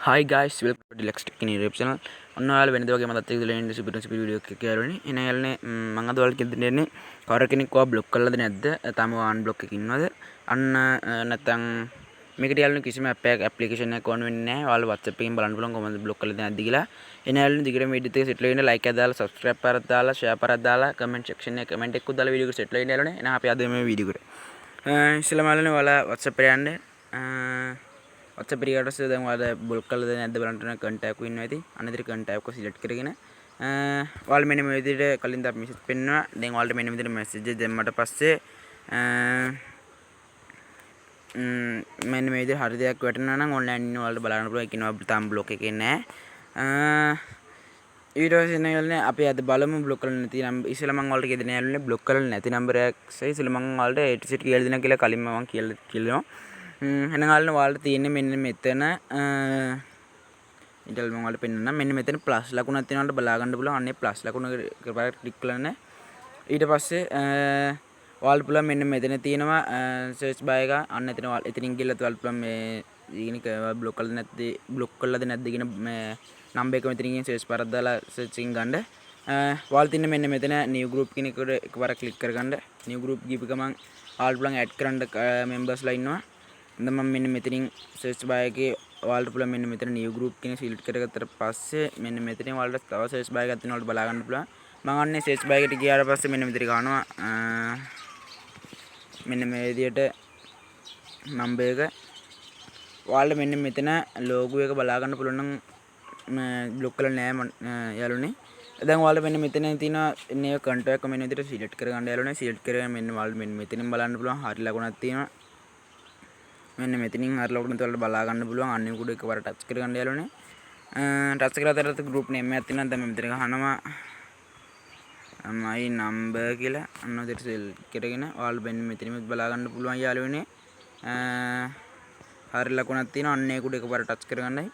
Hi guys, welcome to Deluxe Tech in YouTube channel. ඔන්නෝයාල වෙනද වගේ මතත් එක්ක දෙලෙන් සුපිරි වීඩියෝ එකක් කියලා එන යාලනේ මම අද ඔයාලට කියලා දෙන්නේ කවර කෙනෙක් ඔයා බ්ලොක් කරලාද නැද්ද? තාම ඔයා අන්බ්ලොක් එකේ ඉන්නවද? අන්න නැත්තම් මේකට යාලනේ කිසිම ඇප්ලිකේෂන් එකක් ඕන වෙන්නේ නැහැ. ඔයාලා WhatsApp එකෙන් බලන්න පුළුවන් කොහොමද බ්ලොක් කරලාද නැද්ද කියලා. එන යාලනේ දිගටම වීඩියෝ එක සෙට් වෙන්න ලයික් එකක් දාලා subscribe පාරක් දාලා share පාරක් දාලා comment section එකේ comment එකක් දාලා වීඩියෝ එක සෙට් වෙන්න යාලනේ. එහෙනම් අපි අද මේ වීඩියෝ එකට ඉස්සෙල්ලාම යාලනේ ඔයාලා WhatsApp එකට යන්න WhatsApp එකට පස්සේ දැන් ඔයාලා බ්ලොක් කළාද නැද්ද බලන්න contact එක ඉන්නවා ඇති. අනිතර contact එක select කරගෙන ඔයාලා මෙන්න මේ විදිහට කලින් දාපු message පෙන්වනවා. දැන් ඔයාලට මෙන්න මේ විදිහට message දැම්මට පස්සේ මෙන්න මේ විදිහට හරි දෙයක් වැටෙනවා නම් online ඉන්න ඔයාලට බලන්න පුළුවන්. ඒක නෝ තාම බ්ලොක් එකේ නැහැ. ඊට පස්සේ නේ අපි අද බලමු බ්ලොක් කරලා නැති නම් ඉස්සෙල්ලා මම ඔයාලට කියදෙන යාළුවනේ බ්ලොක් කරලා නැති නම්බරයක් සයි ඉස්සෙල්ලා මම ඔයාලට A to Z කියලා දෙනවා කියලා කලින්ම මම කියලා දෙනවා. එහෙනම් ඔයාලට තියෙන්නේ මෙන්න මෙතන ඉතල මම ඔයාලට පෙන්නන්නම්. මෙන්න මෙතන ප්ලස් ලකුණක් තියෙනවාට බලා ගන්න පුළුවන්. අන්නේ ප්ලස් ලකුණ එකපාරට ක්ලික් කරන්න. ඊට පස්සේ ඔයාලට පුළුවන් මෙන්න මෙතන තියෙනවා සර්ච් බාර් එක. අන්න එතන එතනින් ගිහලා ඔයාලට පුළුවන් මේ ඊනික බ්ලොක් කළාද නැද්ද කියන මේ නම්බර් එක මෙතනින් සර්ච් පාරක් දාලා සර්චින් ගන්න. ඔයාලට තියෙන මෙන්න මෙතන new group කියන එකට එකපාරක් ක්ලික් කරගන්න. new group ගිහපු ගමන් ඔයාලට පුළුවන් add කරන්න members ලා ඉන්නවා. දැන් මම මෙන්න මෙතනින් search bar එකේ ඔයාලට පුළුවන් මෙන්න මෙතන new group කියන select කරගත්තට පස්සේ මෙන්න මෙතනින් ඔයාලට තව search bar එකක් තියෙනවා ඔයාලට බලා ගන්න පුළුවන්. මම අන්නේ search bar එකට ගියාට පස්සේ මෙන්න මෙතන ගන්නවා මෙන්න මේ විදියට number එක. ඔයාලට මෙන්න මෙතන logo එක බලා ගන්න පුළුවන් නම් block කරලා නෑ යාළුවනේ. දැන් ඔයාලට මෙන්න මෙතන තියෙනවා මේ contact එක මෙන්න විදියට select කරගන්න යාළුවනේ. select කරගෙන මෙන්න ඔයාලට මෙන්න මෙතනින් බලන්න පුළුවන් හරි ලකුණක් තියෙනවා. මෙන්න මෙතනින් හරි ලකුණු වලට බලා ගන්න පුළුවන්. අන්න උඩ එකවර ටච් කරගන්න යාළුවනේ. ටච් කරලා group name එකක් තියෙනවා. දැන් මම මෙතන ගහනවා my number කියලා. අන්න උඩට select කරගෙන ඔයාලා මෙන්න මෙතනින් බලා ගන්න පුළුවන් යාළුවනේ. හරි ලකුණක් තියෙනවා. අන්න ඒක උඩ එකවර ටච් කරගන්නයි.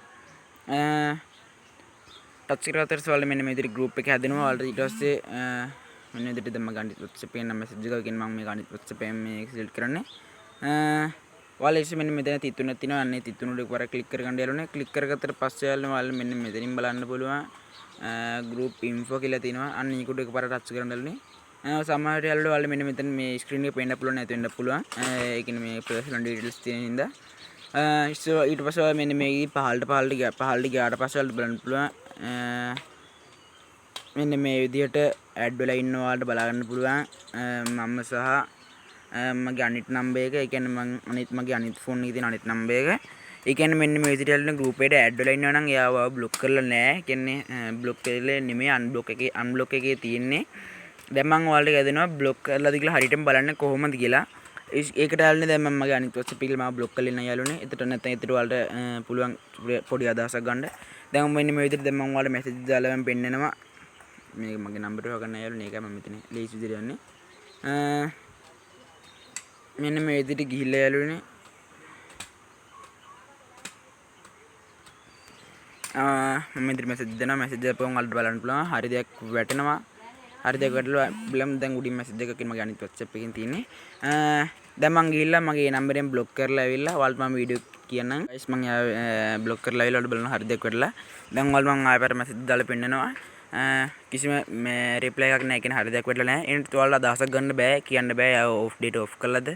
ටච් කරලා ඔයාලා මෙන්න මේ විදිහට group එක හැදෙනවා. ඔයාලට ඊට පස්සේ මෙන්න විදිහට දැන් මම ගන්න WhatsApp එකෙන් message එකකින් මම මේ ගන්න WhatsApp එකෙන් මේ select කරන්නේ. ඔයාලා ඉස්සෙ මෙන්න මෙතන තිතුනක් තියෙනවා. අන්නේ තිතුන උඩ එකපාරක් ක්ලික් කරගන්න යාළුවනේ. ක්ලික් කරගත්තට පස්සේ ඔයාලා මෙන්න මෙතනින් බලන්න පුළුවන් group info කියලා තියෙනවා. අන්න ඒක උඩ එකපාරක් ටච් කරන්න යාළුවනේ. සමහර විට යාළුවෝ ඔයාලා මෙන්න මෙතන මේ screen එක පේන්න පුළුවන් නැති වෙන්න පුළුවන්. ඒ කියන්නේ මේ personal details තියෙන හින්දා. ඊට පස්සේ ඔයාලා මෙන්න මේ පහළට ගියාට පස්සේ ඔයාලට බලන්න පුළුවන් මෙන්න මේ විදිහට ඇඩ් වෙලා ඉන්න ඔයාලට බලා ගන්න පුළුවන් මම සහ මගේ අනිත් නම්බර් එක. ඒ කියන්නේ මගේ අනිත් ෆෝන් එකේ තියෙන අනිත් නම්බර් එක. ඒ කියන්නේ මෙන්න මේ විදිහට යන group එකට ඇඩ් වෙලා ඉන්නවා නම් එයාව බ්ලොක් කරලා නැහැ. ඒ කියන්නේ බ්ලොක් කරලා නෙමෙයි අන්බ්ලොක් එකේ තියෙන්නේ. දැන් මම ඔයාලට කියදෙනවා බ්ලොක් කරලාද කියලා හරියටම බලන්න කොහොමද කියලා. ඒකට යාළුවනේ දැන් මම මගේ අනිත් WhatsApp එකේ මම බ්ලොක් කරලා ඉන්න යාළුවනේ. එතකොට නැත්නම් එතකොට ඔයාලට පුළුවන් පොඩි අදහසක් ගන්න. දැන් මෙන්න මේ විදිහට දැන් මම ඔයාලට message දාලා මම පෙන්නනවා. මේක මගේ නම්බර් එක හොගන්න යාළුවනේ. ඒකයි මම මෙතන ලේසි විදිහට යන්නේ. මෙන්න මේ විදිහට ගිහිල්ලා යාළුවනේ මම මෙතන message දෙනවා. message දාපුවම ඔයාලට බලන්න පුළුවන් හරි දෙයක් වැටෙනවා. හරි දෙයක් වැටලා බලමු. දැන් උඩින් message එකකින් මගේ අනිත් WhatsApp එකකින් තියෙන්නේ. දැන් මම ගිහිල්ලා මගේ නම්බරෙන් බ්ලොක් කරලා ඇවිල්ලා ඔයාලට මම වීඩියෝ කියන්නම්. ගයිස් මම බ්ලොක් කරලා ඇවිල්ලා ඔයාලට බලන්න හරි දෙයක් වැටලා. දැන් ඔයාලට මම ආයෙත් message දාලා පෙන්නනවා. කිසිම මේ reply එකක් නැහැ. කියන්නේ හරි දෙයක් වැටලා නැහැ. ඒකට ඔයාලා අදහසක් ගන්න බෑ. කියන්න බෑ off date off කළාද.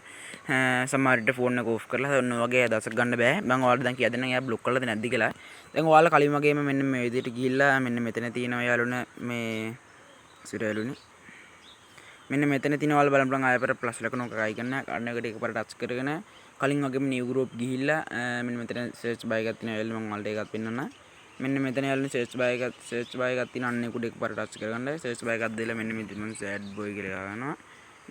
සමහර විට ෆෝන් එක off කරලා ඔන්න වගේ අදහසක් ගන්න බෑ. මම ඔයාලට දැන් කිය දෙන්නම් එයා බ්ලොක් කළාද නැද්ද කියලා. දැන් ඔයාලා කලින් වගේම මෙන්න මේ විදිහට ගිහිල්ලා මෙන්න මෙතන තියෙනවා යාළුවනේ මේ සිරයලුනේ. මෙන්න මෙතන තියෙන ඔයාලා බලන්න පුළුවන් ආයෙ ප්ලස් ලකුණක් icon එක අන්න එකට එකපාර ටච් කරගෙන කලින් වගේම new group ගිහිල්ලා මෙන්න මෙතන search bar එකක් තියෙනවා. එල්ල මම ඔයාලට ඒකත් පෙන්නන්න. මෙන්න මෙතන යාළුවනේ search bar එකක් තියෙන අන්න එකට එකපාර ටච් කරගන්න. search bar එකක් දෙලා මෙන්න මෙතන මම sad boy කියලා ගන්නවා.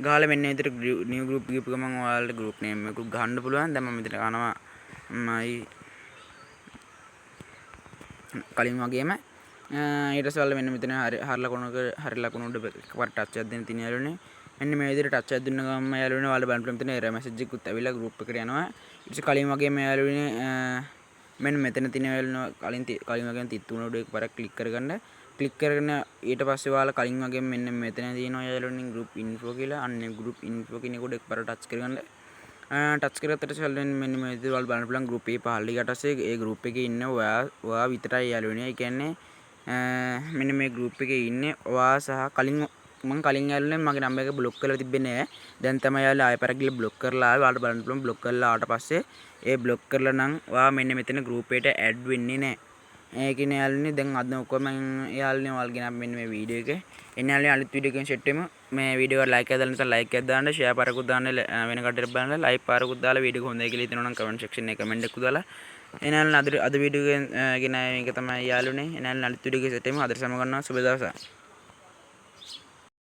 ගහලා මෙන්න විදිහට new group ගිහපු ගමන් ඔයාලට group name එකක් ගහන්න පුළුවන්. දැන් මම මෙතන ගන්නවා my කලින් වගේම ඊට පස්සේ ඔයාලා මෙන්න මෙතන හරි ලකුණක එකපාර ටච් එකක් දෙන්න තියෙන යාළුවනේ. මෙන්න මේ විදිහට ටච් එකක් දුන්න ගමන් යාළුවනේ ඔයාලා බලන්න මෙතන error message එකකුත් ඇවිල්ලා group එකට යනවා. ඊට පස්සේ කලින් වගේම යාළුවනේ මෙන්න මෙතන තියෙන යාළුවනේ කලින් වගේම තිත්තුන උඩ එකපාර ක්ලික් කරගන්න. ක්ලික් කරගෙන ඊට පස්සේ ඔයාලා කලින් වගේම මෙන්න මෙතන තියෙනවා යාළුවනේ group info කියලා. අන්න group info කියන එක උඩ එකපාර ටච් කරගන්න. ටච් කරගත්තට පස්සේ මෙන්න මේ විදිහට ඔයාලා බලන්න පුළුවන් group එක පහළ ගියාට පස්සේ ඒ group එකේ ඉන්න ඔයා විතරයි යාළුවනේ. ඒ කියන්නේ මෙන්න මේ group එකේ ඉන්නේ ඔයා සහ කලින් මම කලින් යාළුවනේ මගේ නම්බර් එක බ්ලොක් කරලා තිබ්බේ නෑ. දැන් තමයි යාළුවා ආයෙ පාරක් ගිහලා බ්ලොක් කරලා ආවේ. ඔයාලට බලන්න පුළුවන් බ්ලොක් කරලා ආවට පස්සේ ඒ බ්ලොක් කරලා නම් ඔයා මෙන්න මෙතන group එකට add වෙන්නේ නෑ. ඒකනේ යාළුවනේ දැන් අද ඔක්කොම යාළුවනේ ඔයාලගේ ගෙනාව මෙන්න මේ වීඩියෝ එක. එන්න යාළුවනේ අලුත් වීඩියෝ එකකින් සෙට් වෙමු. මේ වීඩියෝ එකට ලයික් එකක් දාන්න නිසා ලයික් එකක් දාන්න, ෂෙයා පාරකුත් දාන්න වෙන කටට බලන්න, ලයික් පාරකුත් දාලා වීඩියෝ එක හොඳයි කියලා හිතනවා නම් කමෙන්ට් සෙක්ෂන් එකේ කමෙන්ට් එකක් දාලා එන්න යාළුවනේ අද වීඩියෝ එක ගෙන මේක තමයි යාළුවනේ. එන්න යාළුවනේ අලුත් වීඩියෝ එකකින් සෙට් වෙමු. අදට සම ගන්නවා සුබ දවසක්.